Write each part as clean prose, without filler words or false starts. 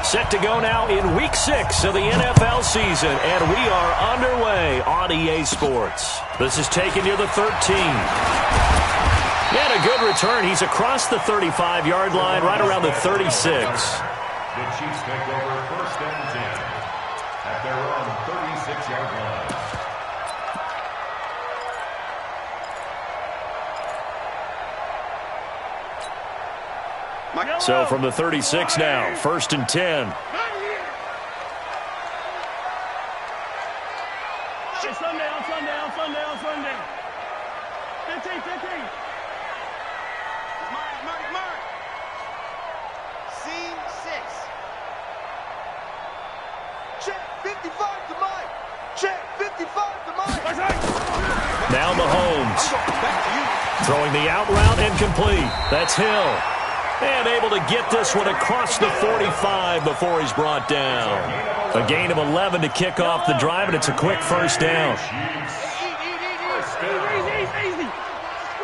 Set to go now in Week 6 of the NFL season, and we are underway on EA Sports. This is taken near the 13. And a good return. He's across the 35-yard line, right around the 36. The Chiefs take over first and 10 at their own 36-yard line. So from the 36 now, first and 10. Sunday. 15. Mark. Scene 6. Check 55 to Mike. Check 55 to Mike. Now Mahomes. Throwing the out route and complete. That's Hill. And able to get this one across the 45 before he's brought down. A gain of 11 to kick off the drive, and it's a quick first down. Easy.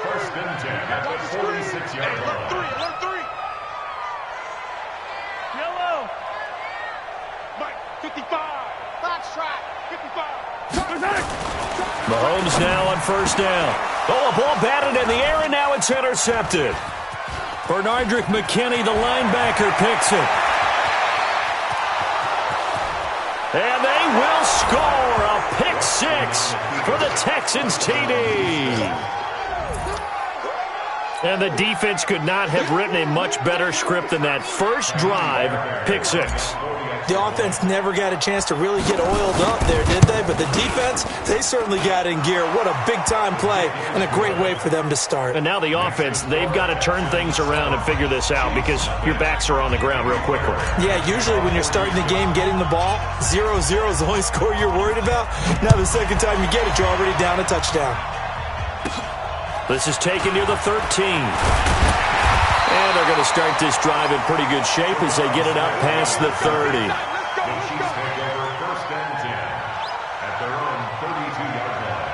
First and 10 at the 46-yard line. Alert 3. Yellow. Mike, 55. Box track, 55. Mahomes now on first down. Oh, a ball batted in the air, and now it's intercepted. Bernardrick McKinney, the linebacker, picks it. And they will score a pick six for the Texans TD. And the defense could not have written a much better script than that first drive, pick six. The offense never got a chance to really get oiled up there, did they? But the defense, they certainly got in gear. What a big-time play and a great way for them to start. And now the offense, they've got to turn things around and figure this out because your backs are on the ground real quickly. Yeah, usually when you're starting the game getting the ball, 0-0 is the only score you're worried about. Now the second time you get it, you're already down a touchdown. This is taken near the 13. And they're going to start this drive in pretty good shape as they get it up past the 30. The Chiefs take over first and 10 at their own 32-yard line.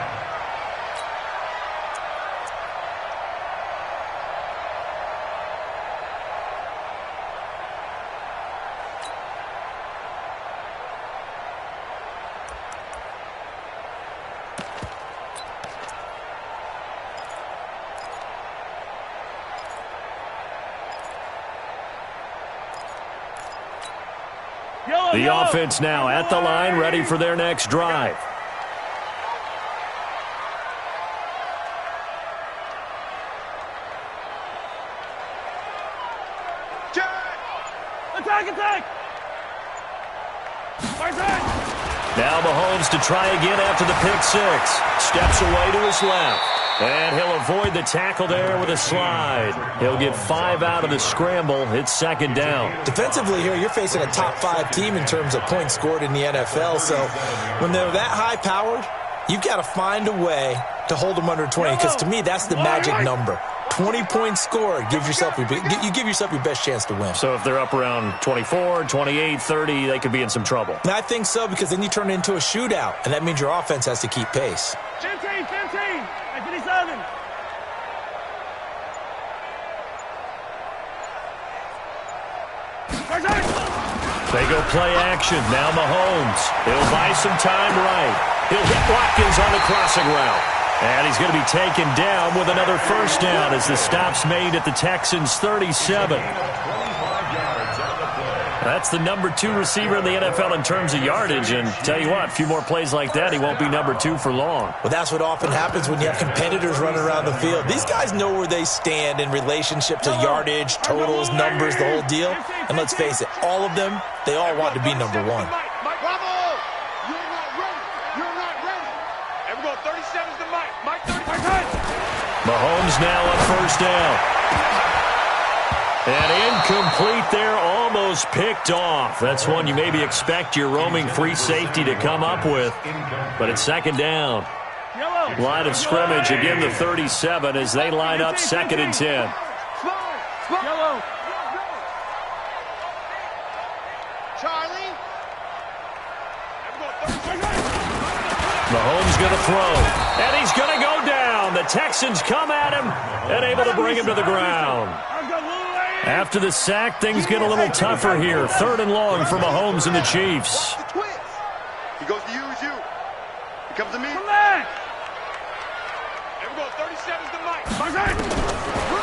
The offense now at the line, ready for their next drive. Attack! Now Mahomes to try again after the pick six. Steps away to his left. And he'll avoid the tackle there with a slide. He'll get 5 out of the scramble. It's second down. Defensively here, you're facing a top-5 team in terms of points scored in the NFL. So when they're that high-powered, you've got to find a way to hold them under 20. Because to me, that's the magic number. 20 points scored, you give yourself your best chance to win. So if they're up around 24, 28, 30, they could be in some trouble. And I think so, because then you turn it into a shootout, and that means your offense has to keep pace. 15, 57. They go play action. Now Mahomes. He'll buy some time right. He'll hit Watkins on the crossing route. And he's going to be taken down with another first down as the stop's made at the Texans' 37. That's the number 2 receiver in the NFL in terms of yardage. And tell you what, a few more plays like that, he won't be number 2 for long. Well, that's what often happens when you have competitors running around the field. These guys know where they stand in relationship to yardage, totals, numbers, the whole deal. And let's face it, all of them, they all want to be number 1. Mahomes now on first down. And incomplete there, almost picked off. That's one you maybe expect your roaming free safety to come up with. But it's second down. Line of scrimmage, again the 37 as they line up second and 10. Mahomes going to throw, and he's going to go down. The Texans come at him and able to bring him to the ground. After the sack, things get a little tougher here. 3rd and long for Mahomes and the Chiefs. He goes to use you. He comes to me. Come back. Here we go. 37's the mic.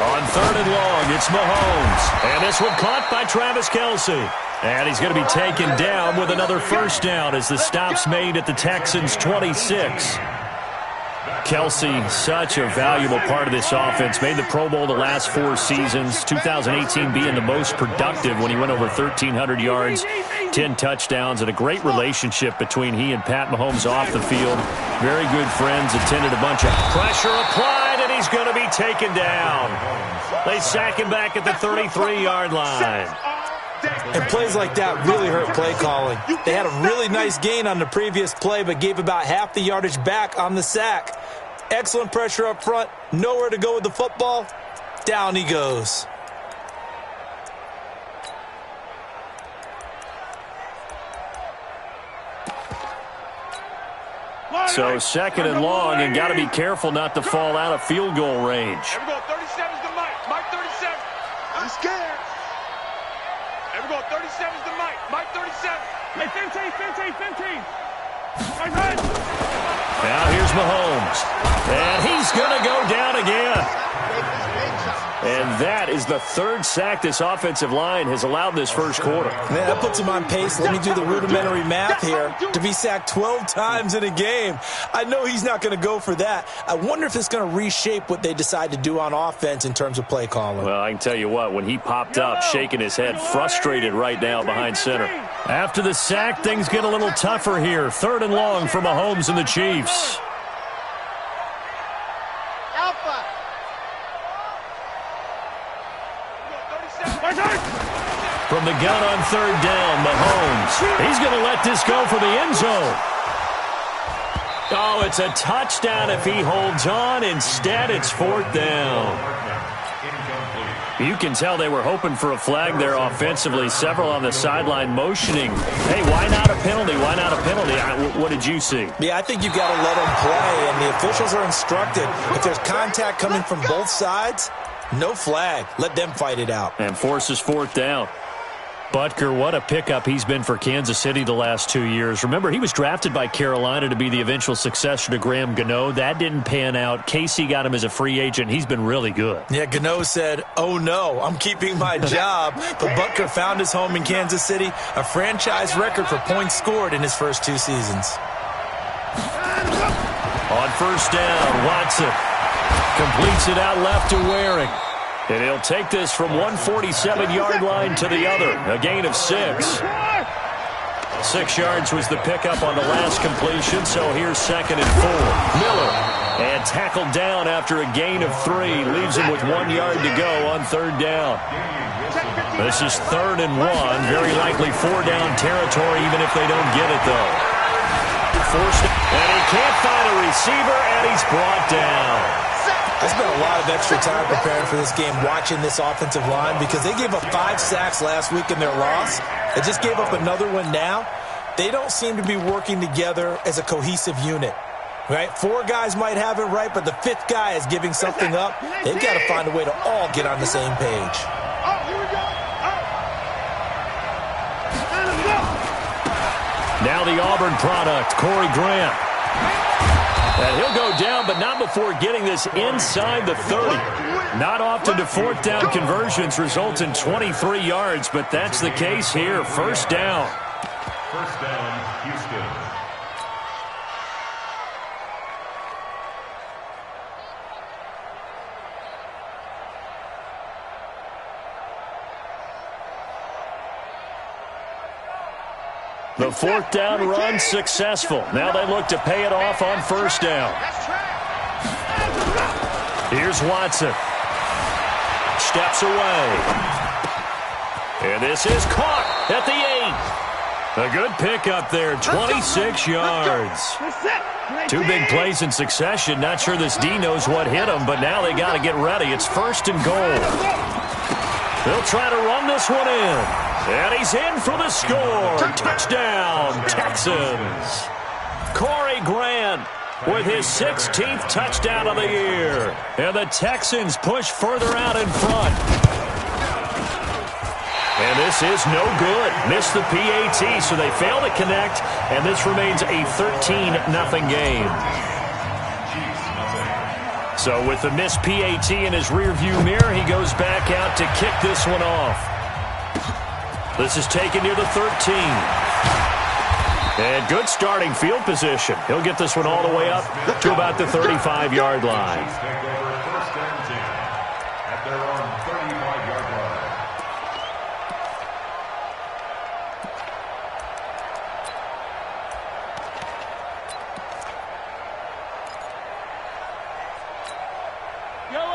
On 3rd and long, it's Mahomes. And this one caught by Travis Kelce. And he's going to be taken down with another first down as the stop's made at the Texans' 26. Kelce, such a valuable part of this offense. Made the Pro Bowl the last 4 seasons. 2018 being the most productive when he went over 1,300 yards, 10 touchdowns, and a great relationship between he and Pat Mahomes off the field. Very good friends. Attended a bunch of pressure applied, and he's going to be taken down. They sack him back at the 33-yard line. And plays like that really hurt play calling. They had a really nice gain on the previous play, but gave about half the yardage back on the sack. Excellent pressure up front. Nowhere to go with the football. Down he goes. So 2nd and long, and got to be careful not to fall out of field goal range. Here we go. 37's the mic. Mike 37. I'm scared. Here we go. 37's the mic. Mike 37. Hey, 15. Now here's Mahomes. And he's going to go down again. And that is the 3rd sack this offensive line has allowed this first quarter. Man, that puts him on pace. Let me do the rudimentary math here. To be sacked 12 times in a game. I know he's not going to go for that. I wonder if it's going to reshape what they decide to do on offense in terms of play calling. Well, I can tell you what, when he popped up, shaking his head, frustrated right now behind center. After the sack, things get a little tougher here. 3rd and long for Mahomes and the Chiefs. From the gun on 3rd down, Mahomes. He's going to let this go for the end zone. Oh, it's a touchdown if he holds on. Instead, it's 4th down. You can tell they were hoping for a flag there offensively. Several on the sideline motioning. Hey, why not a penalty? Why not a penalty? What did you see? Yeah, I think you've got to let them play, and the officials are instructed. If there's contact coming from both sides, no flag. Let them fight it out. And forces 4th down. Butker, what a pickup he's been for Kansas City the last 2 years. Remember, he was drafted by Carolina to be the eventual successor to Graham Gano. That didn't pan out. Casey got him as a free agent. He's been really good. Yeah, Gano said, oh no, I'm keeping my job. But Butker found his home in Kansas City, a franchise record for points scored in his first 2 seasons. On 1st down, Watson completes it out left to Waring. And he'll take this from 147-yard line to the other. A gain of 6. 6 yards was the pickup on the last completion, so here's 2nd and 4. Miller, and tackled down after a gain of 3. Leaves him with 1 yard to go on 3rd down. This is 3rd and 1. Very likely 4-down territory, even if they don't get it, though. Forced, and he can't find a receiver, and he's brought down. I spent a lot of extra time preparing for this game, watching this offensive line, because they gave up 5 sacks last week in their loss. They just gave up another one now. They don't seem to be working together as a cohesive unit, right? 4 guys might have it right, but the 5th guy is giving something up. They've got to find a way to all get on the same page. Now the Auburn product, Corey Grant. And he'll go down, but not before getting this inside the 30. Not often do 4th down conversions result in 23 yards, but that's the case here. 1st down. 1st down, Houston. The 4th down run successful. Now they look to pay it off on 1st down. Here's Watson. Steps away. And this is caught at the 8. A good pickup there, 26 yards. 2 big plays in succession. Not sure this D knows what hit him, but now they got to get ready. It's 1st and goal. They'll try to run this one in. And he's in for the score. Touchdown, Texans. Corey Grant with his 16th touchdown of the year. And the Texans push further out in front. And this is no good. Missed the PAT, so they fail to connect, and this remains a 13-0 game. So with the missed PAT in his rearview mirror, he goes back out to kick this one off. This is taken near the 13. And good starting field position. He'll get this one all the way up to about the 35-yard line.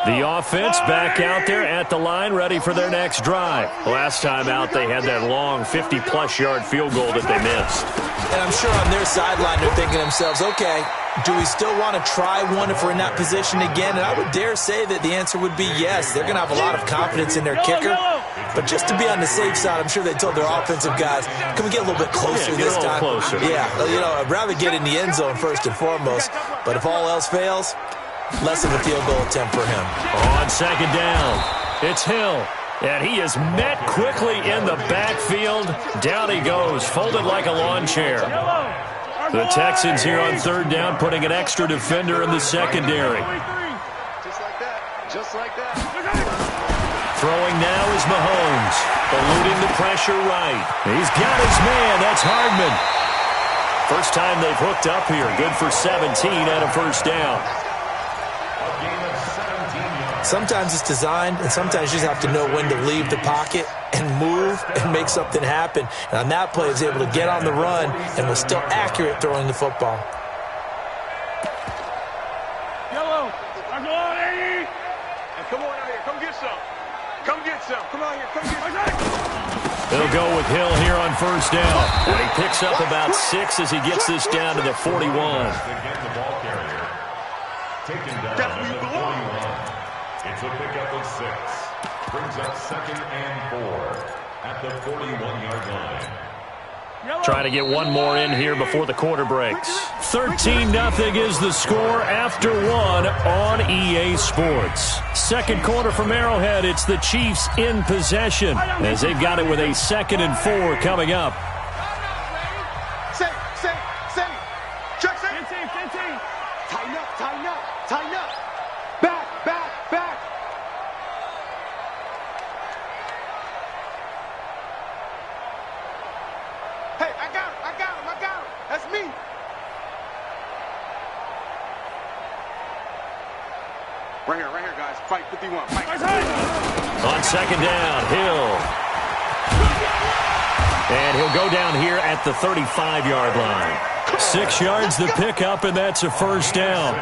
The offense back out there at the line, ready for their next drive. Last time out, they had that long 50-plus yard field goal that they missed. And I'm sure on their sideline, they're thinking to themselves, okay, do we still want to try one if we're in that position again? And I would dare say that the answer would be yes. They're going to have a lot of confidence in their kicker. But just to be on the safe side, I'm sure they told their offensive guys, can we get a little bit closer this time? Closer. Yeah, I'd rather get in the end zone first and foremost. But if all else fails, less of a field goal attempt for him. On second down, it's Hill. And he is met quickly in the backfield. Down he goes, folded like a lawn chair. The Texans here on third down, putting an extra defender in the secondary. Just like that. Throwing now is Mahomes, eluding the pressure right. He's got his man, that's Hardman. First time they've hooked up here, good for 17 and a first down. Sometimes it's designed, and sometimes you just have to know when to leave the pocket and move and make something happen. And on that play, he was able to get on the run and was still accurate throwing the football. Yellow, I'm going, Eddie. And come on out here, come get some. Come get some. Come out here, come get some. They'll go with Hill here on first down. And he picks up about 6 as he gets this down to the 41. Taken down at the 41. It's a pickup of 6. Brings up 2nd and 4 at the 41-yard line. Trying to get one more in here before the quarter breaks. 13-0 is the score after one on EA Sports. Second quarter from Arrowhead, it's the Chiefs in possession as they've got it with a 2nd and 4 coming up. Say. Check, say. 15. Tighten up. Back. Hey, I got him. That's me. Right here, guys. Fight 51. Fight. On second down, Hill. And he'll go down here at the 35-yard line. 6 yards the pickup, and that's a first down.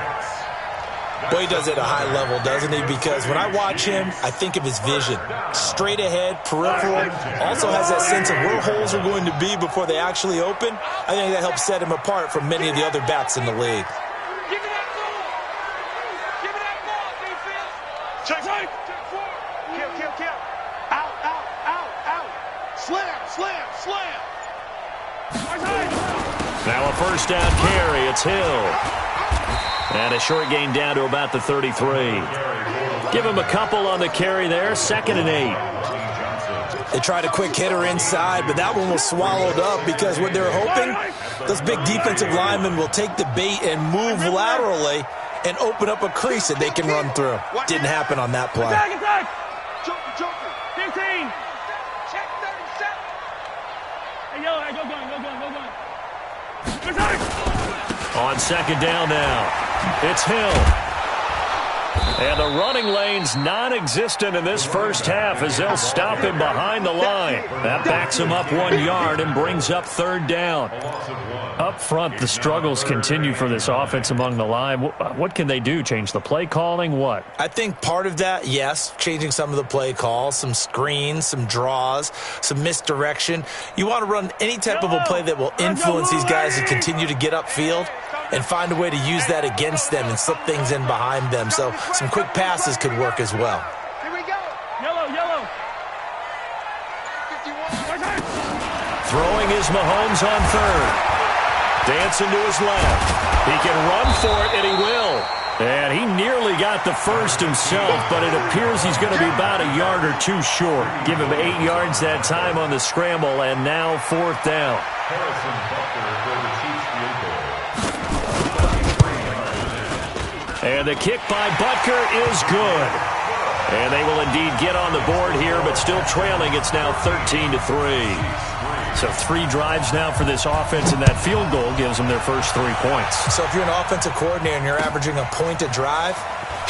Boy, he does it at a high level, doesn't he? Because when I watch him, I think of his vision. Straight ahead, peripheral, also has that sense of where holes are going to be before they actually open. I think that helps set him apart from many of the other backs in the league. Give me that ball, defense. Check. Kill. Out. Slam. Now a first down carry. It's Hill. And a short gain down to about the 33. Give him a couple on the carry there. 2nd and 8. They tried a quick hitter inside, but that one was swallowed up because what they're hoping, those big defensive linemen will take the bait and move laterally and open up a crease that they can run through. Didn't happen on that play. Attack. Joker. 15. Check 37. Hey, yo, go gun. On second down now, it's Hill. And the running lane's non-existent in this first half as they'll stop him behind the line. That backs him up 1 yard and brings up third down. Up front, the struggles continue for this offense among the line. What can they do? Change the play calling? What? I think part of that, yes, changing some of the play calls, some screens, some draws, some misdirection. You want to run any type of a play that will influence these guys to continue to get upfield and find a way to use that against them and slip things in behind them. So some quick passes could work as well. Here we go. Yellow. 51. Throwing is Mahomes on third. Dancing to his left. He can run for it, and he will. And he nearly got the first himself, but it appears he's going to be about a yard or two short. Give him 8 yards that time on the scramble, and now 4th down. Harrison Butker for the Chiefs field goal. And the kick by Butker is good. And they will indeed get on the board here, but still trailing. It's now 13-3. So 3 drives now for this offense, and that field goal gives them their first 3 points. So if you're an offensive coordinator and you're averaging a point a drive,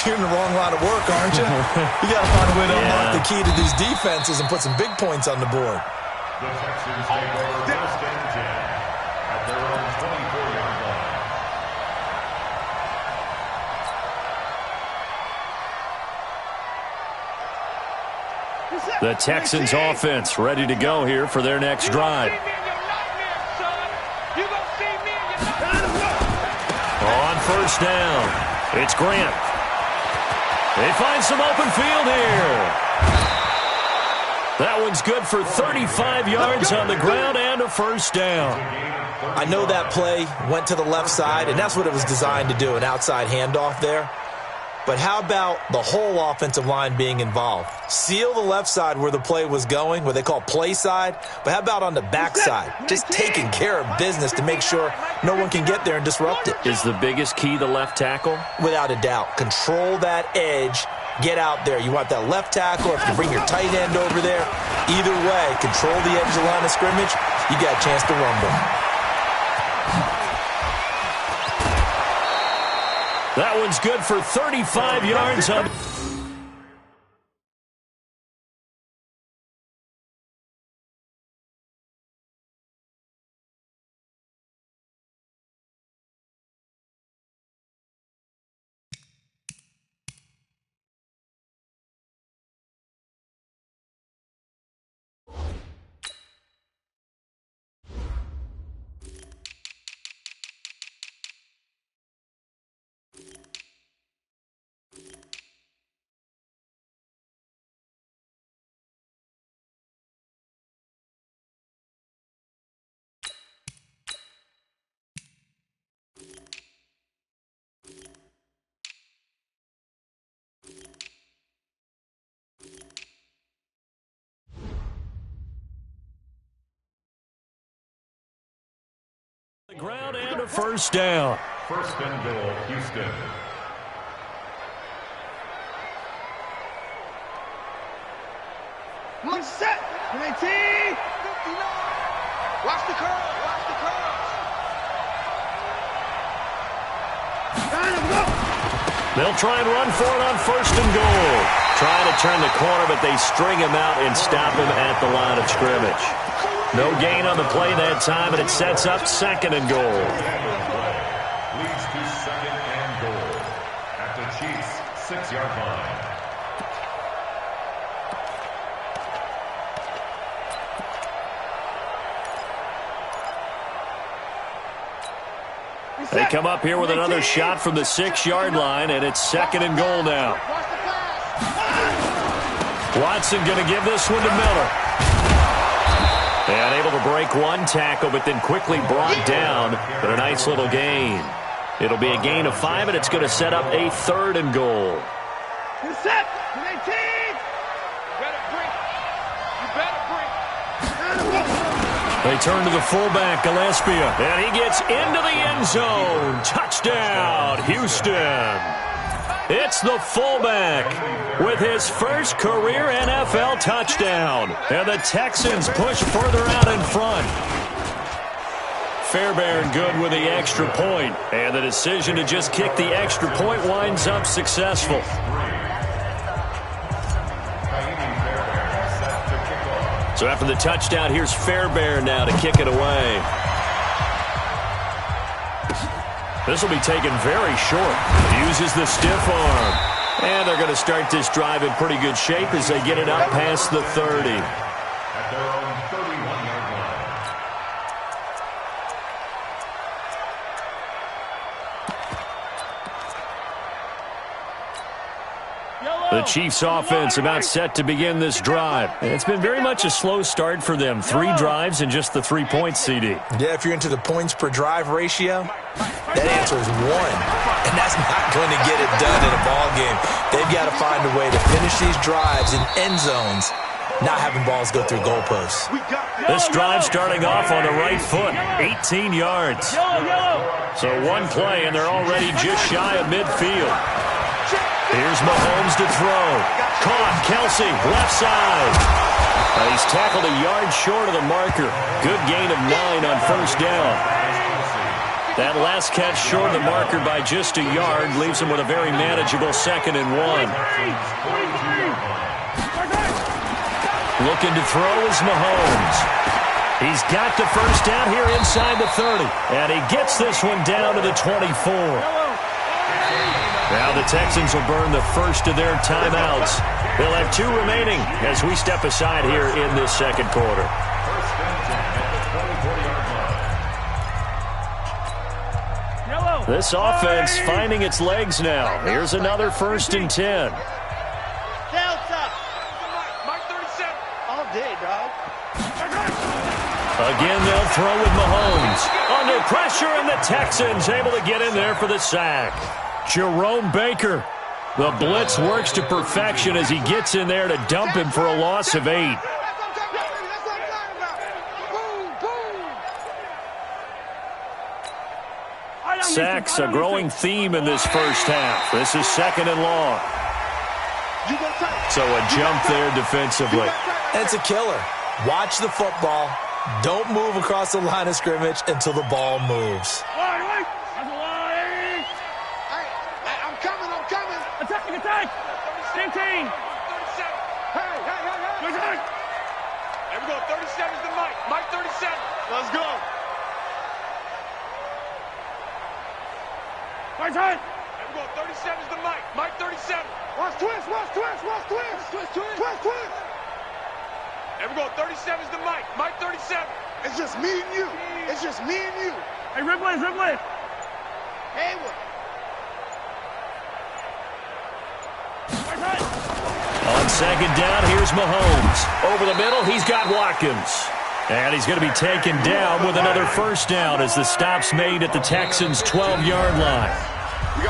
you're in the wrong line of work, aren't you? You got to find a way to unlock the key to these defenses and put some big points on the board. The Texans take over first and 10 at their own 24-yard line. The Texans offense ready to go here for their next drive. On first down, it's Grant. They find some open field here. That one's good for 35 yards on the ground and a first down. I know that play went to the left side, and that's what it was designed to do, an outside handoff there. But how about the whole offensive line being involved? Seal the left side where the play was going, what they call play side. But how about on the back side? Just taking care of business to make sure no one can get there and disrupt it. Is the biggest key the left tackle? Without a doubt. Control that edge. Get out there. You want that left tackle, or if you bring your tight end over there. Either way, control the edge of the line of scrimmage. You got a chance to rumble. That one's good for 35 yards on. The ground and a first down. First and goal, Houston. One set. 19. 59. Watch the curl. Watch the curl. They'll try and run for it on first and goal. Trying to turn the corner, but they string him out and stop him at the line of scrimmage. No gain on the play that time, and it sets up second and goal. Leads to second and goal at the Chiefs' 6-yard line. They come up here with another shot from the 6-yard line, and it's second and goal now. Watson going to give this one to Miller. And able to break one tackle, but then quickly brought down. But a nice little gain. It'll be a gain of 5, and it's going to set up a third and goal. Set. 19. Better break. You better break. They turn to the fullback, Gillespie, and he gets into the end zone. Touchdown, Houston. It's the fullback with his first career NFL touchdown. And the Texans push further out in front. Fairbairn good with the extra point. And the decision to just kick the extra point winds up successful. So after the touchdown, here's Fairbairn now to kick it away. This will be taken very short. Uses the stiff arm. And they're going to start this drive in pretty good shape as they get it up past the 30. At their own 31-yard line. The Chiefs offense about set to begin this drive. It's been very much a slow start for them. 3 drives and just the 3 points, CD. Yeah, if you're into the points per drive ratio, that answer is 1. And that's not going to get it done in a ball game. They've got to find a way to finish these drives in end zones, not having balls go through goalposts. This drive starting off on the right foot, 18 yards. So 1 play, and they're already just shy of midfield. Here's Mahomes to throw. Caught, Kelsey, left side. He's tackled a yard short of the marker. Good gain of 9 on first down. That last catch short of the marker by just a yard leaves him with a very manageable 2nd and 1. Looking to throw is Mahomes. He's got the first down here inside the 30. And he gets this one down to the 24. Now the Texans will burn the first of their timeouts. They'll have 2 remaining as we step aside here in this second quarter. This offense finding its legs now. Here's another 1st and 10. Again, they'll throw with Mahomes. Under pressure, and the Texans able to get in there for the sack. Jerome Baker. The blitz works to perfection as he gets in there to dump him for a loss of 8. Sacks, a growing theme in this first half. This is 2nd and long. So a jump there defensively. It's a killer. Watch the football. Don't move across the line of scrimmage until the ball moves. Attack! 10 team! 37. Hey! There we go. 37 is the Mike. Mike 37. Let's go. Right side. There we go. 37 is the Mike. Mike 37. Watch twist. There we go. 37 is the Mike. Mike 37. It's just me and you. Hey, Ripley. Haywood. On 2nd down, here's Mahomes. Over the middle, he's got Watkins. And he's going to be taken down with another first down as the stop's made at the Texans' 12-yard line.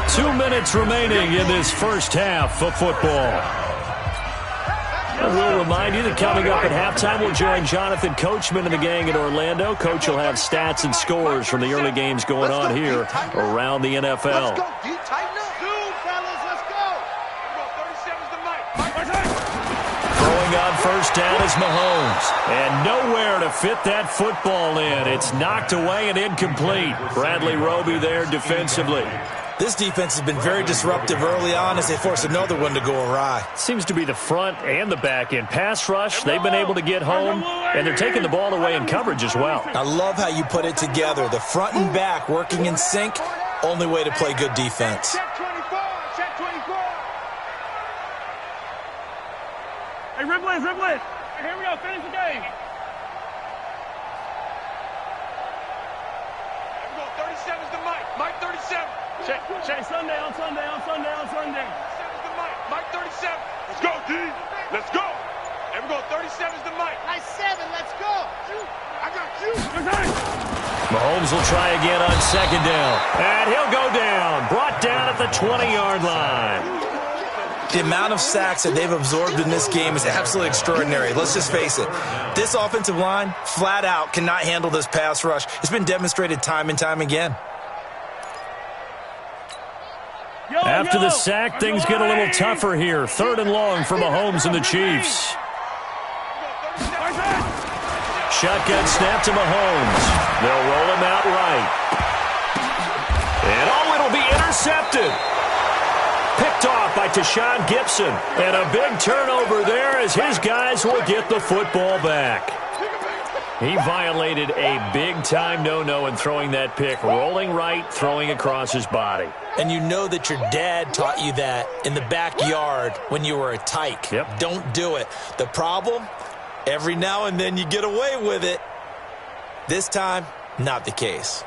2 minutes remaining in this first half of football. We'll remind you that coming up at halftime, we'll join Jonathan Coachman and the gang in Orlando. Coach will have stats and scores from the early games going on here around the NFL. Throwing on first down is Mahomes. And nowhere to fit that football in. It's knocked away and incomplete. Bradley Roby there defensively. This defense has been very disruptive early on as they force another one to go awry. Seems to be the front and the back end. Pass rush, they've been able to get home, and they're taking the ball away in coverage as well. I love how you put it together. The front and back working in sync, only way to play good defense. Check 24. Hey, Ripley. Here we go. Finish the game. There we go. 37 is the Mike. Mike 37. Check Sunday on Sunday. 37 is the Mike. Mike 37. Let's go, D. Let's go. There we go. 37 is the Mike. Nice 7. Let's go. I got you. Mahomes will try again on 2nd down. And he'll go down. Brought down at the 20-yard line. The amount of sacks that they've absorbed in this game is absolutely extraordinary. Let's just face it. This offensive line, flat out, cannot handle this pass rush. It's been demonstrated time and time again. After the sack, things get a little tougher here. 3rd and long for Mahomes and the Chiefs. Shotgun snap to Mahomes. They'll roll him out right. And it'll be intercepted. Picked off by Tashaun Gibson. And a big turnover there as his guys will get the football back. He violated a big-time no-no in throwing that pick. Rolling right, throwing across his body. And you know that your dad taught you that in the backyard when you were a tyke. Yep. Don't do it. The problem, every now and then you get away with it. This time, not the case.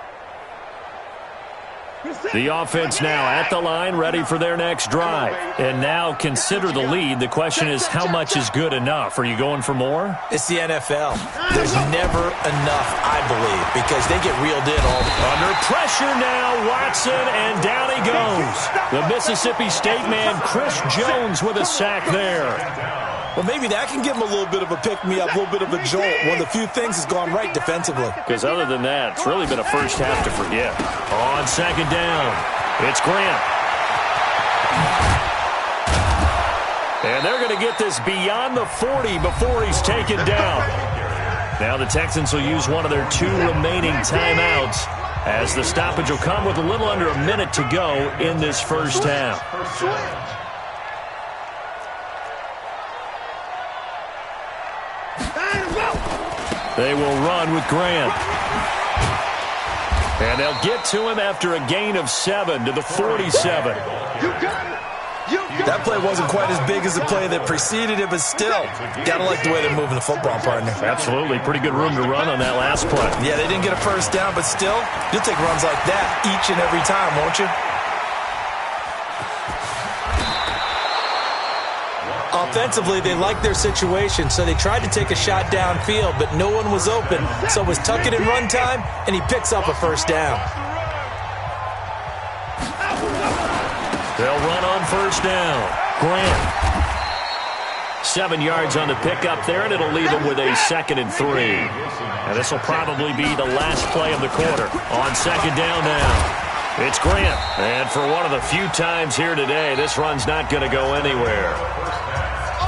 The offense now at the line, ready for their next drive. And now consider the lead. The question is, how much is good enough? Are you going for more? It's the NFL. There's never enough, I believe, because they get reeled in all the time. Under pressure now, Watson, and down he goes. The Mississippi State man, Chris Jones, with a sack there. Well, maybe that can give him a little bit of a pick-me-up, a little bit of a jolt. One of the few things has gone right defensively. Because other than that, it's really been a first half to forget. On second down, it's Grant. And they're going to get this beyond the 40 before he's taken down. Now the Texans will use one of their 2 remaining timeouts as the stoppage will come with a little under a minute to go in this first half. They will run with Grant. And they'll get to him after a gain of 7 to the 47. That play wasn't quite as big as the play that preceded it, but still, gotta like the way they're moving the football, partner. Absolutely. Pretty good room to run on that last play. Yeah, they didn't get a first down, but still, you'll take runs like that each and every time, won't you? Offensively, they liked their situation, so they tried to take a shot downfield, but no one was open, so it was tuck it in run time, and he picks up a first down. They'll run on first down. Grant. 7 yards on the pickup there, and it'll leave him with a 2nd and 3. And this will probably be the last play of the quarter. On second down now, it's Grant. And for one of the few times here today, this run's not going to go anywhere.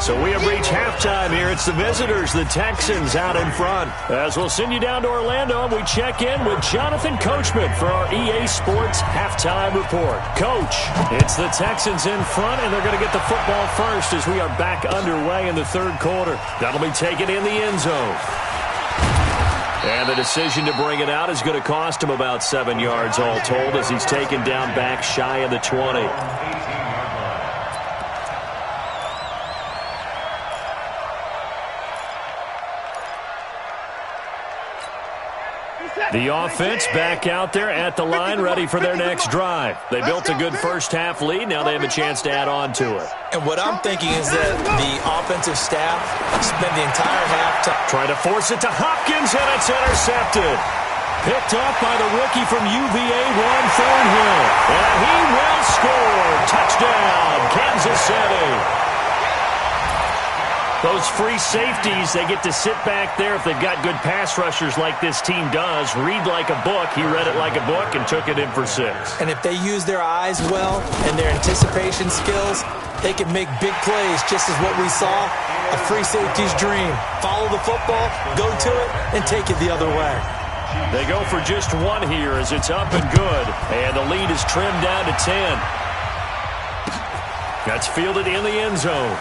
So we have reached halftime here. It's the visitors, the Texans, out in front. As we'll send you down to Orlando, and we check in with Jonathan Coachman for our EA Sports Halftime Report. Coach, it's the Texans in front, and they're going to get the football first as we are back underway in the third quarter. That'll be taken in the end zone. And the decision to bring it out is going to cost him about 7 yards all told as he's taken down back shy of the 20. The offense back out there at the line, ready for their next drive. They built a good first-half lead. Now they have a chance to add on to it. And what I'm thinking is that the offensive staff spent the entire halftime trying to force it to Hopkins, and it's intercepted. Picked up by the rookie from UVA, Juan Thornhill. And he will score. Touchdown, Kansas City. Those free safeties, they get to sit back there if they've got good pass rushers like this team does. Read like a book. He read it like a book and took it in for 6. And if they use their eyes well and their anticipation skills, they can make big plays, just as what we saw, a free safety's dream. Follow the football, go to it, and take it the other way. They go for just 1 here as it's up and good. And the lead is trimmed down to 10. That's fielded in the end zone.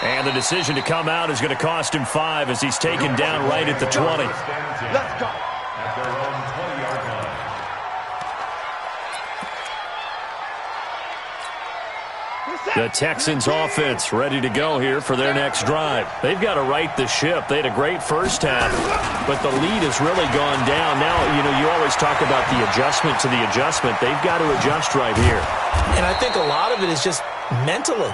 And the decision to come out is going to cost him 5 as he's taken down right at the 20. Let's go. At their own 20-yard line. The Texans offense ready to go here for their next drive. They've got to right the ship. They had a great first half, but the lead has really gone down. Now, you always talk about the adjustment to the adjustment. They've got to adjust right here. And I think a lot of it is just mentally.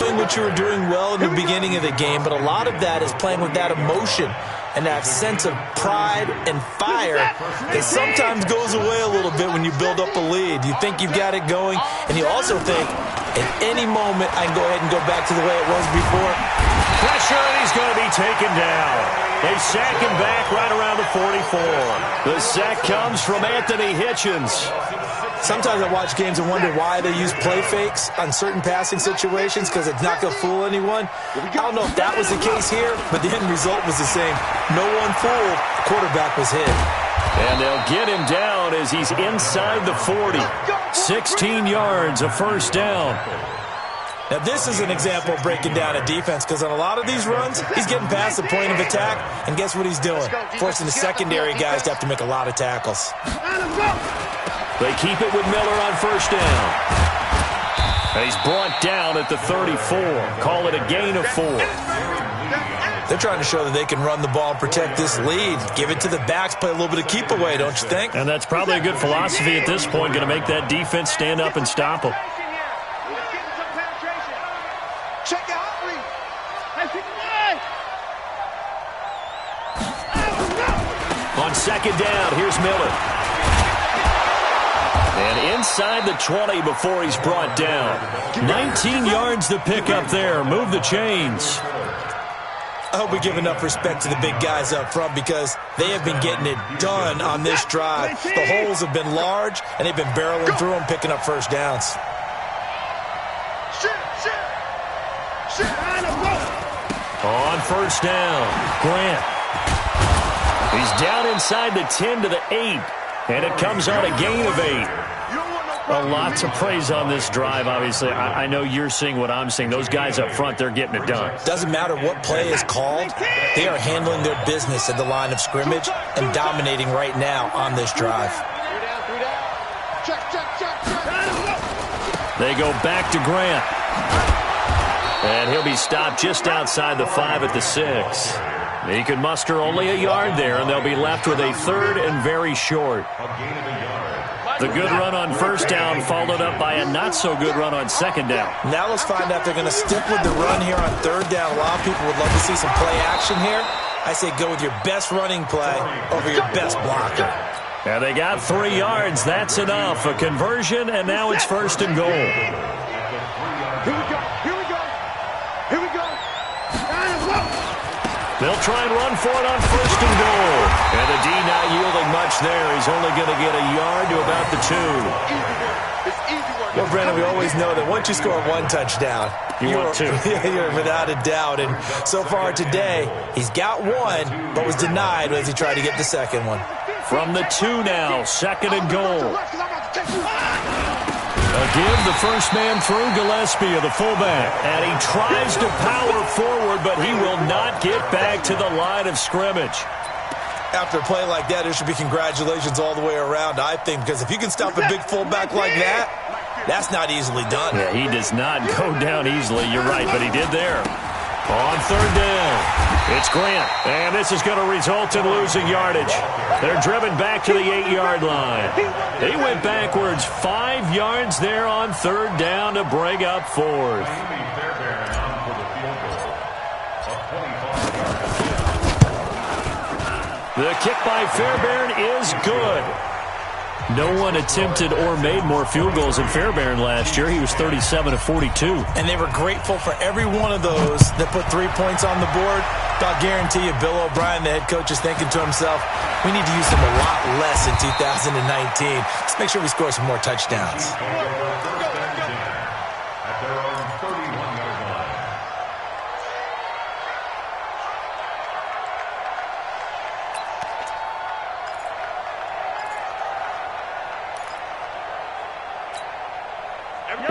What you were doing well in the beginning of the game, but a lot of that is playing with that emotion and that sense of pride and fire that sometimes goes away a little bit when you build up a lead. You think you've got it going, and you also think at any moment I can go ahead and go back to the way it was before. Pressure, and he's going to be taken down. They sack him back right around the 44. The sack comes from Anthony Hitchens. Sometimes I watch games and wonder why they use play fakes on certain passing situations because it's not going to fool anyone. I don't know if that was the case here, but the end result was the same. No one fooled. The quarterback was hit. And they'll get him down as he's inside the 40. 16 yards, a first down. Now, this is an example of breaking down a defense because on a lot of these runs, he's getting past the point of attack, and guess what he's doing? Forcing the secondary guys to have to make a lot of tackles. They keep it with Miller on first down. And he's brought down at the 34. Call it a gain of 4. They're trying to show that they can run the ball and protect this lead. Give it to the backs, play a little bit of keep away, don't you think? And that's probably a good philosophy at this point, going to make that defense stand up and stop them. Check out. On second down, here's Miller. And inside the 20 before he's brought down. 19 yards to pick up there. Move the chains. I hope we give enough respect to the big guys up front because they have been getting it done on this drive. The holes have been large, and they've been barreling through them, picking up first downs. On first down, Grant. He's down inside the 10 to the 8, and it comes on a gain of 8. A lot to praise on this drive, obviously. I know you're seeing what I'm seeing. Those guys up front, they're getting it done. Doesn't matter what play is called. They are handling their business at the line of scrimmage and dominating right now on this drive. They go back to Grant. And he'll be stopped just outside the 5 at the 6. He could muster only a yard there, and they'll be left with a third and very short. The good run on first down followed up by a not-so-good run on second down. Now let's find out if they're going to stick with the run here on third down. A lot of people would love to see some play action here. I say go with your best running play over your best blocker. And they got 3 yards. That's enough. A conversion, and now it's first and goal. Here we go. They'll try and run for it on first and goal. And the D not yielding much there. He's only going to get a yard to about the 2. Well, Brandon, we always know that once you score 1 touchdown, want 2. You're without a doubt. And so far today, he's got 1, but was denied as he tried to get the second one. From the 2 now, second and goal. Give the first man through, Gillespie of the fullback. And he tries to power forward, but he will not get back to the line of scrimmage. After a play like that, there should be congratulations all the way around, I think, because if you can stop a big fullback like that, that's not easily done. Yeah, he does not go down easily. You're right, but he did there. On third down, it's Grant, and this is going to result in losing yardage. They're driven back to the 8-yard line. He went backwards 5 yards there on third down to bring up fourth. The kick by Fairbairn is good. No one attempted or made more field goals than Fairbairn last year. He was 37 of 42. And they were grateful for every one of those that put 3 points on the board. I'll guarantee you Bill O'Brien, the head coach, is thinking to himself, we need to use them a lot less in 2019. Let's make sure we score some more touchdowns.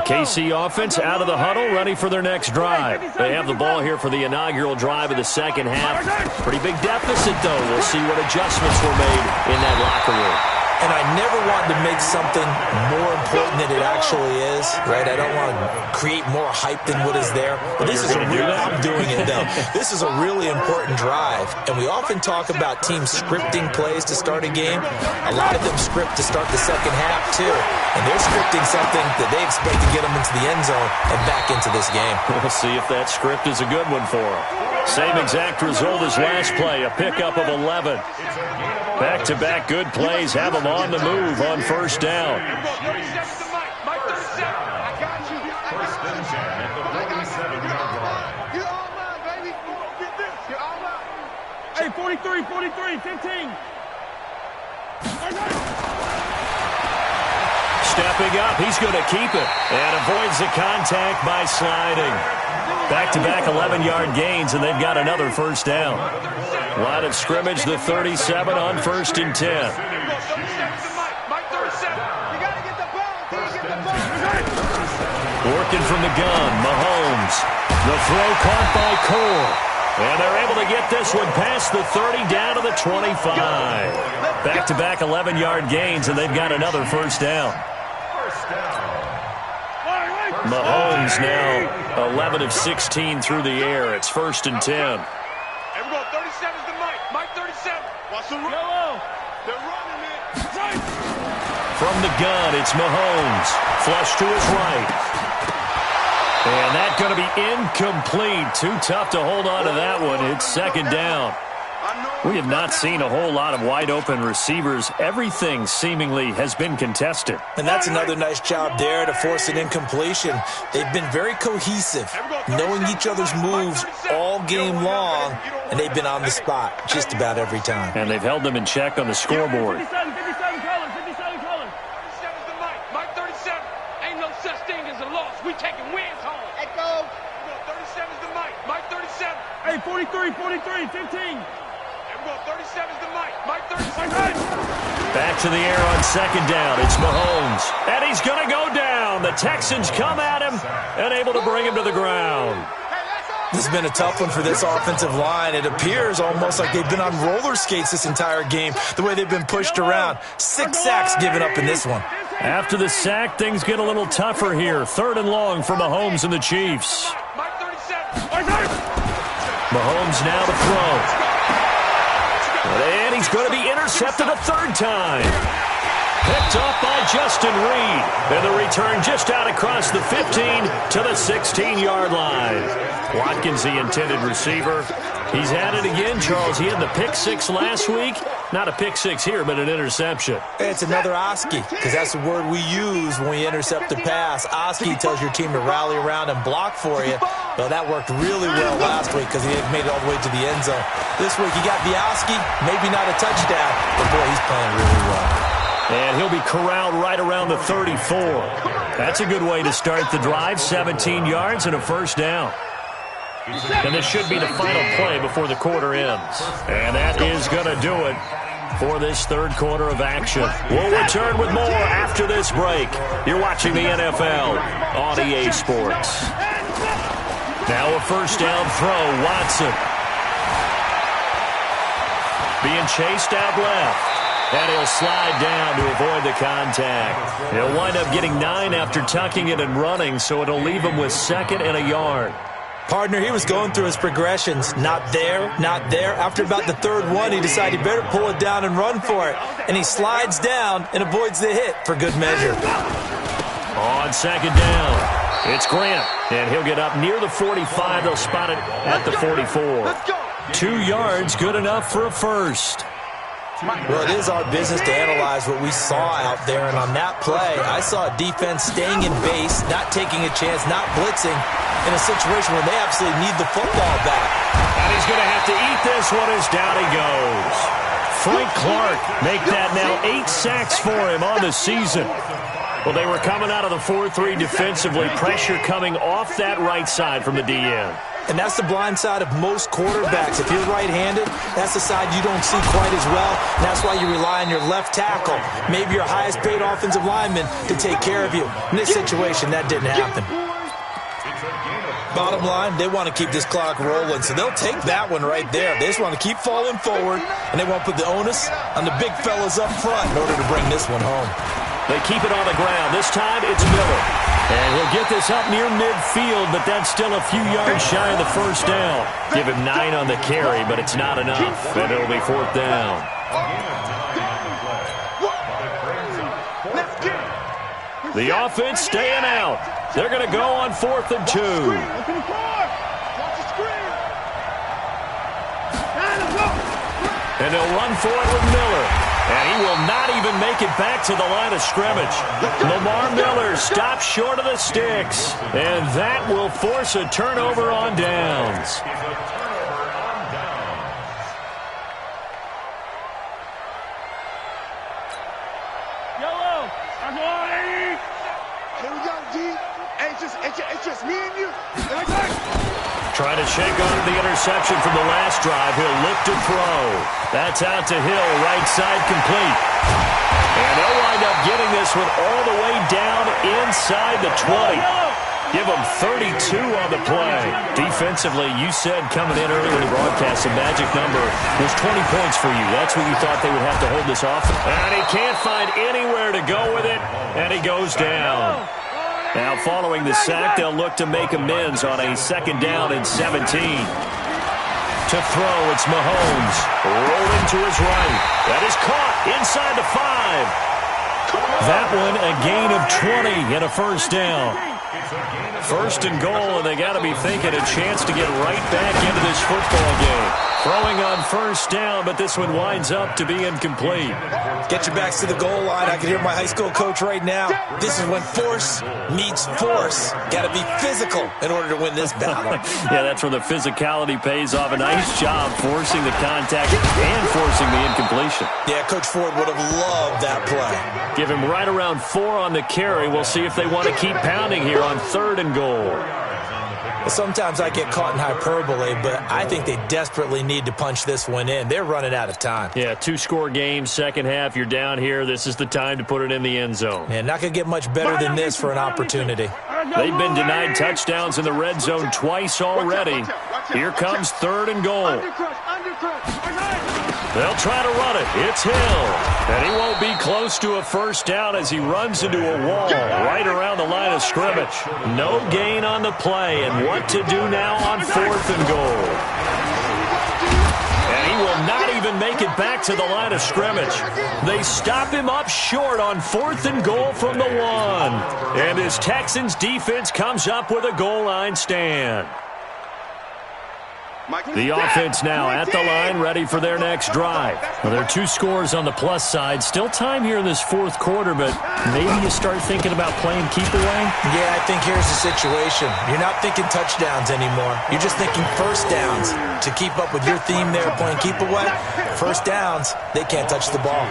KC offense out of the huddle, ready for their next drive. They have the ball here for the inaugural drive of the second half. Pretty big deficit, though. We'll see what adjustments were made in that locker room. And I never want to make something more important than it actually is, right? I don't want to create more hype than what is there. But this is a real, I'm doing it, though. This is a really important drive. And we often talk about teams scripting plays to start a game. A lot of them script to start the second half, too. And they're scripting something that they expect to get them into the end zone and back into this game. We'll see if that script is a good one for them. Same exact result as last play, a pickup of 11. Back-to-back good plays have them on the move on first down. Hey, 43, 15. Stepping up, he's going to keep it and avoids the contact by sliding. Back-to-back 11-yard gains, and they've got another first down. Line of scrimmage, the 37 on first and 10. Working from the gun, Mahomes. The throw caught by Cole. And they're able to get this one past the 30 down to the 25. Back-to-back 11-yard gains, and they've got another first down. Mahomes now 11 of 16 through the air. It's 1st and 10. Everyone, 37 is the Mike. Mike 37. Watch the run. They're running it. From the gun, it's Mahomes. Flush to his right. And that's going to be incomplete. Too tough to hold on to that one. It's 2nd down. We have not seen a whole lot of wide-open receivers. Everything seemingly has been contested. And that's another nice job there to force an incompletion. They've been very cohesive, knowing each other's moves all game long, and they've been on the spot just about every time. And they've held them in check on the scoreboard. 57 colors. 37 colors. 37 is the Mike. Mike 37. Ain't no such thing as a loss. We taking wins home. Echo. 37 is the Mike. Mike 37. Hey, 43, 15. 37 is the Mike. Mike 37. Back to the air on 2nd down. It's Mahomes. And he's going to go down. The Texans come at him and able to bring him to the ground. This has been a tough one for this offensive line. It appears almost like they've been on roller skates this entire game, the way they've been pushed around. 6 sacks given up in this one. After the sack, things get a little tougher here. 3rd and long for Mahomes and the Chiefs. Mike 37. Mahomes now to throw. And he's going to be intercepted a 3rd time. Picked off by Justin Reed. And the return just out across the 15 to the 16-yard line. Watkins, the intended receiver. He's had it again, Charles. He had the pick 6 last week. Not a pick 6 here, but an interception. It's another Oski, because that's the word we use when we intercept a pass. Oski tells your team to rally around and block for you. Well, that worked really well last week because he had made it all the way to the end zone. This week, he got the Oski, maybe not a touchdown, but boy, he's playing really well. And he'll be corralled right around the 34. That's a good way to start the drive. 17 yards and a 1st down. And this should be the final play before the quarter ends. And that is going to do it for this 3rd quarter of action. We'll return with more after this break. You're watching the NFL on EA Sports. Now a 1st down throw. Watson being chased out left. And he'll slide down to avoid the contact. He'll wind up getting 9 after tucking it and running, so it'll leave him with 2nd and a yard. Partner, he was going through his progressions. Not there, not there. After about the 3rd one, he decided he better pull it down and run for it. And he slides down and avoids the hit for good measure. On 2nd down, it's Grant. And he'll get up near the 45. They'll spot it at the 44. 2 yards, good enough for a 1st. Well, it is our business to analyze what we saw out there, and on that play, I saw a defense staying in base, not taking a chance, not blitzing, in a situation where they absolutely need the football back. And he's going to have to eat this one as down he goes. Frank Clark make that now 8 sacks for him on the season. Well, they were coming out of the 4-3 defensively, pressure coming off that right side from the DN. And that's the blind side of most quarterbacks. If you're right-handed, that's the side you don't see quite as well. And that's why you rely on your left tackle, maybe your highest-paid offensive lineman, to take care of you. In this situation, that didn't happen. Bottom line, they want to keep this clock rolling, so they'll take that one right there. They just want to keep falling forward, and they want to put the onus on the big fellas up front in order to bring this one home. They keep it on the ground. This time, it's Miller. And he'll get this up near midfield, but that's still a few yards shy of the 1st down. Give him 9 on the carry, but it's not enough. And it'll be 4th down. The offense staying out. They're going to go on 4th and 2. And they'll run for it with Miller. And he will not even make it back to the line of scrimmage. Lamar Miller stops short of the sticks. And that will force a turnover on downs. Yellow. Here we go, G. It's just me and you. Trying to shake off the interception from the last drive. He'll look to throw. That's out to Hill, right side complete. And they'll wind up getting this one all the way down inside the 20. Give them 32 on the play. Defensively, you said coming in earlier in the broadcast, the magic number was 20 points for you. That's what you thought they would have to hold this off. And he can't find anywhere to go with it, and he goes down. Now following the sack, they'll look to make amends on a 2nd down and 17. To throw, it's Mahomes. Rolling to his right. That is caught inside the 5. That one a gain of 20 and a 1st down. 1st and goal, and they got to be thinking a chance to get right back into this football game. Throwing on 1st down, but this one winds up to be incomplete. Get your backs to the goal line. I can hear my high school coach right now. This is when force meets force. Got to be physical in order to win this battle. Yeah, that's where the physicality pays off. A nice job forcing the contact and forcing the incompletion. Yeah, Coach Ford would have loved that play. Give him right around 4 on the carry. We'll see if they want to keep pounding here on 3rd and goal. Sometimes I get caught in hyperbole, but I think they desperately need to punch this one in. They're running out of time. Yeah, 2-score game, 2nd half. You're down here. This is the time to put it in the end zone. Yeah, not going to get much better than this for an opportunity. They've been denied touchdowns in the red zone twice already. Here comes 3rd and goal. They'll try to run it. It's Hill. And he won't be close to a 1st down as he runs into a wall right around the line of scrimmage. No gain on the play. And what to do now on 4th and goal. And he will not even make it back to the line of scrimmage. They stop him up short on 4th and goal from the 1. And his Texans defense comes up with a goal line stand. The offense now at the line, ready for their next drive. Well, there are 2 scores on the plus side. Still time here in this 4th quarter, but maybe you start thinking about playing keep away? Yeah, I think here's the situation. You're not thinking touchdowns anymore. You're just thinking 1st downs. To keep up with your theme there, playing keep away, 1st downs, they can't touch the ball.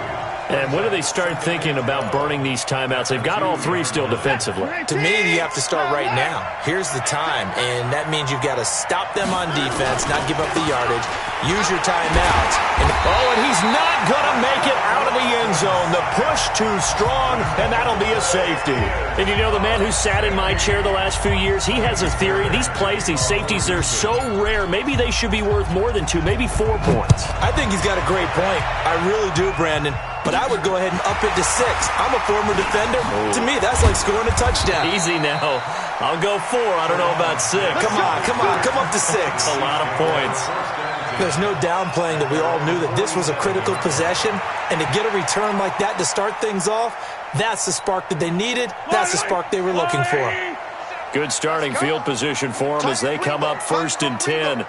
And when do they start thinking about burning these timeouts? They've got all 3 still defensively. To me, you have to start right now. Here's the time, and that means you've got to stop them on defense, not give up the yardage, use your timeouts. And he's not going to make it out of the end zone. The push too strong, and that'll be a safety. And you know, the man who sat in my chair the last few years, he has a theory. These plays, these safeties, they're so rare. Maybe they should be worth more than 2, maybe 4 points. I think he's got a great point. I really do, Brandon. But I would go ahead and up it to 6. I'm a former defender. To me, that's like scoring a touchdown. Easy now. I'll go 4. I don't know about 6. Come on. Come up to 6. A lot of points. There's no downplaying that we all knew that this was a critical possession. And to get a return like that to start things off, that's the spark that they needed. That's the spark they were looking for. Good starting field position for them as they come up 1st and 10.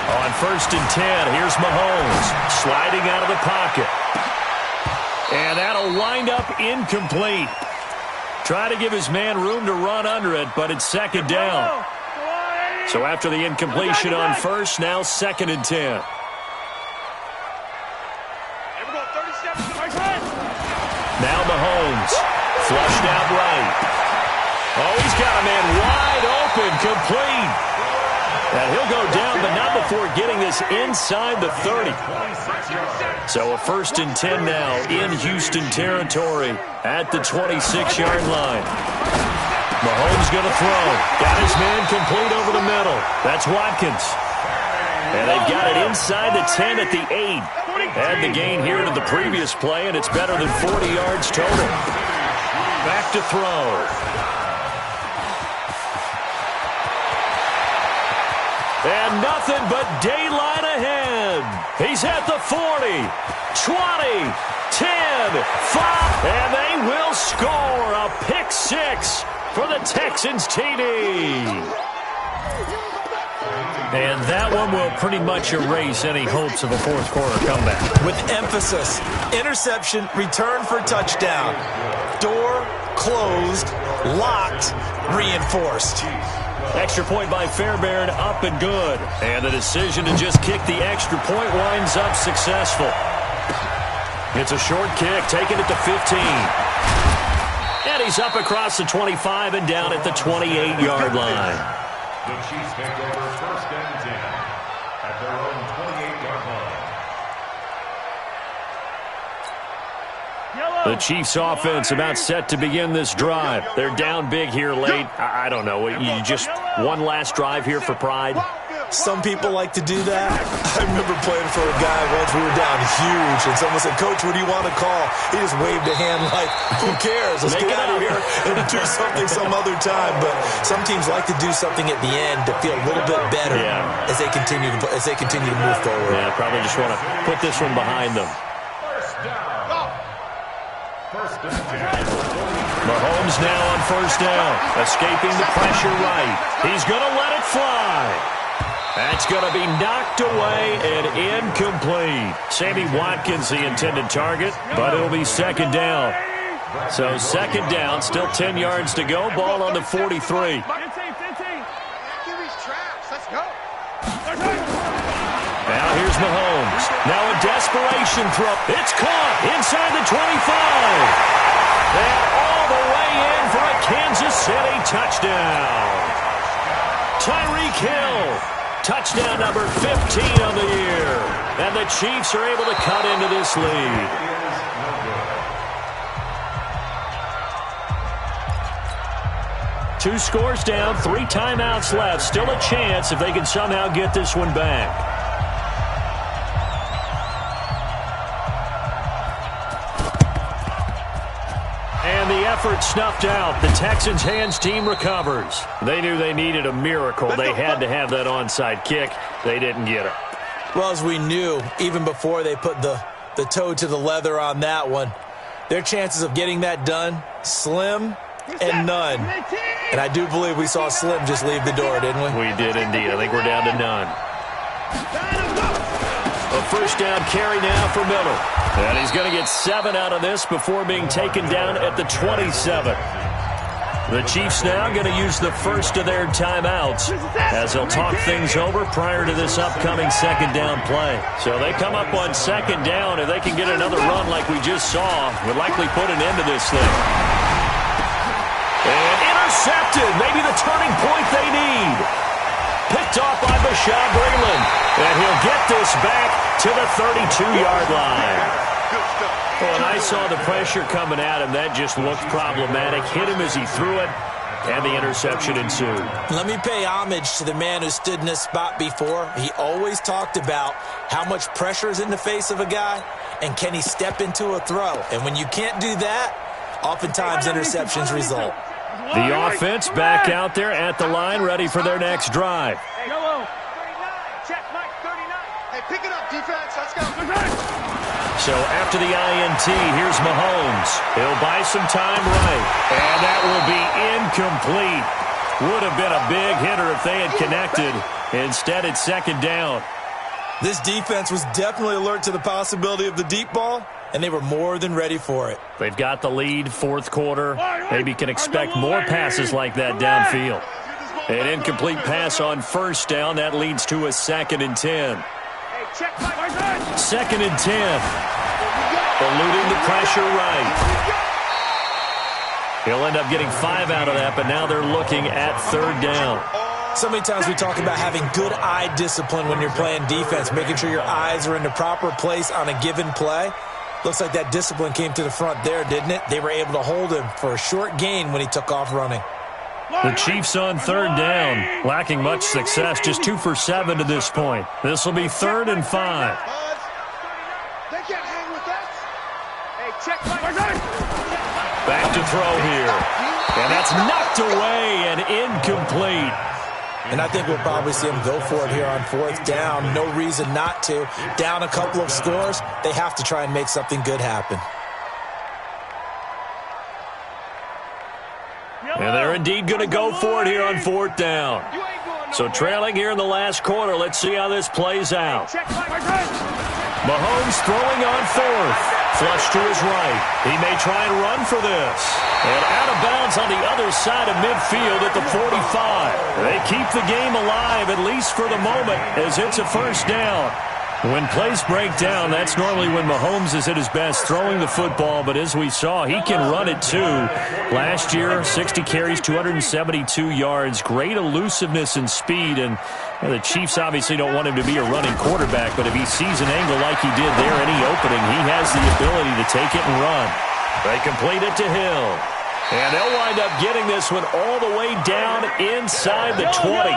On 1st and 10, here's Mahomes sliding out of the pocket. And that'll wind up incomplete. Try to give his man room to run under it, but it's 2nd down. So after the incompletion on 1st, now 2nd and 10. Now Mahomes, flushed out right. Oh, he's got a man wide open, complete. And he'll go down, but not before getting this inside the 30. So a 1st and 10 now in Houston territory at the 26-yard line. Mahomes going to throw. Got his man complete over the middle. That's Watkins. And they've got it inside the 10 at the 8. Add the gain here to the previous play, and it's better than 40 yards total. Back to throw. And nothing but daylight ahead. He's at the 40, 20, 10, 5, and they will score a pick 6 for the Texans TD. And that one will pretty much erase any hopes of a 4th quarter comeback. With emphasis, interception, return for touchdown. Door closed, locked, reinforced. Extra point by Fairbairn, up and good. And the decision to just kick the extra point winds up successful. It's a short kick, taking it to 15. And he's up across the 25 and down at the 28-yard line. The Chiefs take over 1st and 10 at their own 28-yard line. The Chiefs offense about set to begin this drive. They're down big here late. I don't know. You just one last drive here for pride? some people like to do that. I remember playing for a guy once. We were down huge, and someone said, "Coach, what do you want to call?" He just waved a hand like, "Who cares? Let's get out of here and do something some other time." But some teams like to do something at the end to feel a little bit better as they continue to move forward. Yeah, probably just want to put this one behind them. Mahomes now on first down, escaping the pressure right. He's going to let it fly. That's going to be knocked away and incomplete. Sammy Watkins, the intended target, but it'll be second down. So second down, still 10 yards to go. Ball on the 43. 15. Now here's Mahomes. Now a desperation throw. It's caught inside the 25. And all the way in for a Kansas City touchdown. Tyreek Hill. Touchdown number 15 of the year. And the Chiefs are able to cut into this lead. Two scores down, 3 timeouts left. Still a chance if they can somehow get this one back. And the effort snuffed out. The Texans' hands team recovers. They knew they needed a miracle. They had to have that onside kick. They didn't get it. Well, as we knew, even before they put the toe to the leather on that one, their chances of getting that done, slim and none. And I do believe we saw Slim just leave the door, didn't we? We did indeed. I think we're down to none. A first down carry now for Miller. And he's going to get 7 out of this before being taken down at the 27. The Chiefs now going to use the first of their timeouts as they'll talk things over prior to this upcoming second down play. So they come up on second down. If they can get another run like we just saw, would likely put an end to this thing. And intercepted. Maybe the turning point they need. Picked off by Bashaud Breeland. And he'll get this back to the 32-yard line. Well, and I saw the pressure coming at him. That just looked problematic. Hit him as he threw it, and the interception ensued. Let me pay homage to the man who stood in this spot before. He always talked about how much pressure is in the face of a guy, and can he step into a throw. And when you can't do that, oftentimes interceptions result. The offense back out there at the line, ready for their next drive. Check, Mike, 39. Hey, pick it up, defense. Let's go. So after the INT, here's Mahomes. He'll buy some time right. And that will be incomplete. Would have been a big hitter if they had connected. Instead, it's second down. This defense was definitely alert to the possibility of the deep ball, and they were more than ready for it. They've got the lead, fourth quarter. Maybe can expect more passes like that downfield. An incomplete pass on first down. That leads to a 2nd and 10. Second and 10. Eluding the pressure right. He'll end up getting 5 out of that, but now they're looking at third down. So many times we talk about having good eye discipline when you're playing defense, making sure your eyes are in the proper place on a given play. Looks like that discipline came to the front there, didn't it? They were able to hold him for a short gain when he took off running. The Chiefs on third down, lacking much success, just 2 for 7 to this point. This will be 3rd and 5. They can't hang with that. Hey, check. Back to throw here. And that's knocked away and incomplete. And I think we'll probably see him go for it here on 4th down. No reason not to. Down a couple of scores, they have to try and make something good happen. And they're indeed going to go for it here on 4th down. So trailing here in the last quarter. Let's see how this plays out. Mahomes throwing on 4th. Flush to his right. He may try and run for this. And out of bounds on the other side of midfield at the 45. They keep the game alive, at least for the moment, as it's a first down. When plays break down, that's normally when Mahomes is at his best throwing the football, but as we saw, he can run it too. Last year, 60 carries, 272 yards, great elusiveness and speed, and the Chiefs obviously don't want him to be a running quarterback, but if he sees an angle like he did there, any opening, he has the ability to take it and run. They complete it to Hill, and they'll wind up getting this one all the way down inside the 20.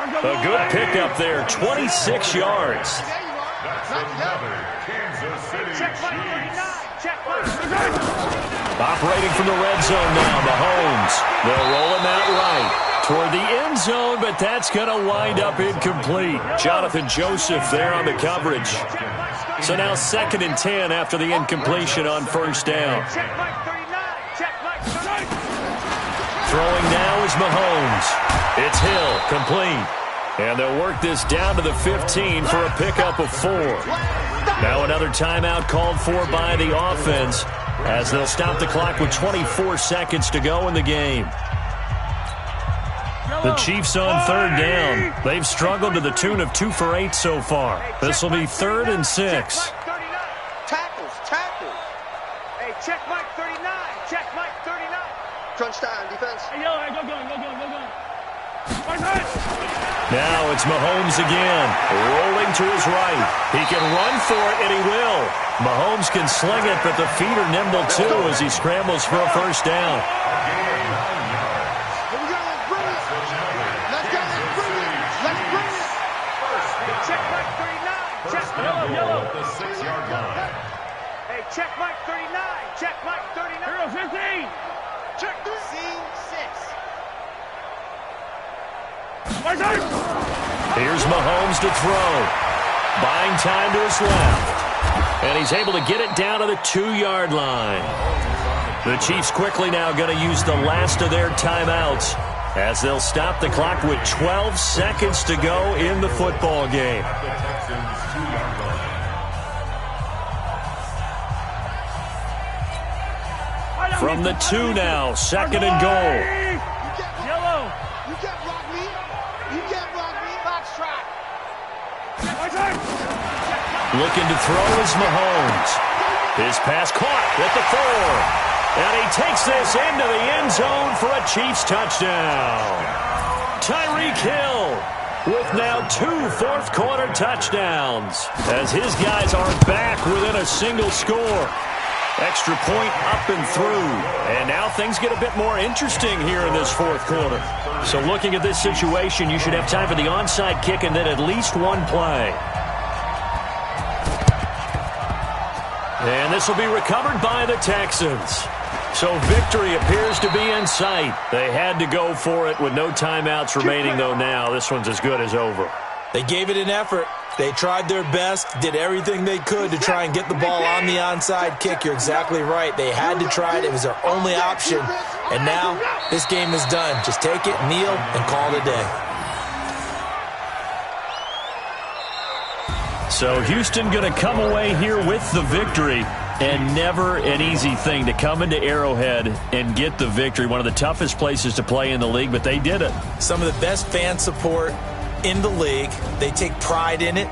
A good pickup there, 26 yards. That's another Kansas City Chiefs. Operating from the red zone now, Mahomes. They'll roll him out right toward the end zone, but that's going to wind up incomplete. Jonathan Joseph there on the coverage. So now 2nd and 10 after the incompletion on first down. Throwing now is Mahomes. It's Hill, complete. And they'll work this down to the 15 for a pickup of 4. Now another timeout called for by the offense as they'll stop the clock with 24 seconds to go in the game. The Chiefs on 3rd down. They've struggled to the tune of 2 for 8 so far. This will be 3rd and 6. Tackles. Hey, check Mike 39. Check Mike 39. Crunch time, defense. Hey, yo, go. Now it's Mahomes again, rolling to his right. He can run for it, and he will. Mahomes can sling it, but the feet are nimble too as he scrambles for a first down. The 6-yard line. Hey, check Mike 39. Check Mike 39. 15. Check C6. Here's Mahomes to throw. Buying time to his left. And he's able to get it down to the 2-yard line. The Chiefs quickly now going to use the last of their timeouts as they'll stop the clock with 12 seconds to go in the football game. From the 2 now, 2nd and goal. Looking to throw is Mahomes. His pass caught at the 4. And he takes this into the end zone for a Chiefs touchdown. Tyreek Hill with now 2 fourth-quarter touchdowns as his guys are back within a single score. Extra point up and through. And now things get a bit more interesting here in this 4th quarter. So looking at this situation, you should have time for the onside kick and then at least one play. And this will be recovered by the Texans. So victory appears to be in sight. They had to go for it with no timeouts remaining, though now this one's as good as over. They gave it an effort. They tried their best, did everything they could to try and get the ball on the onside kick. You're exactly right. They had to try it. It was their only option. And now this game is done. Just take it, kneel, and call it a day. So Houston going to come away here with the victory. And never an easy thing to come into Arrowhead and get the victory. One of the toughest places to play in the league, but they did it. Some of the best fan support in the league. They take pride in it.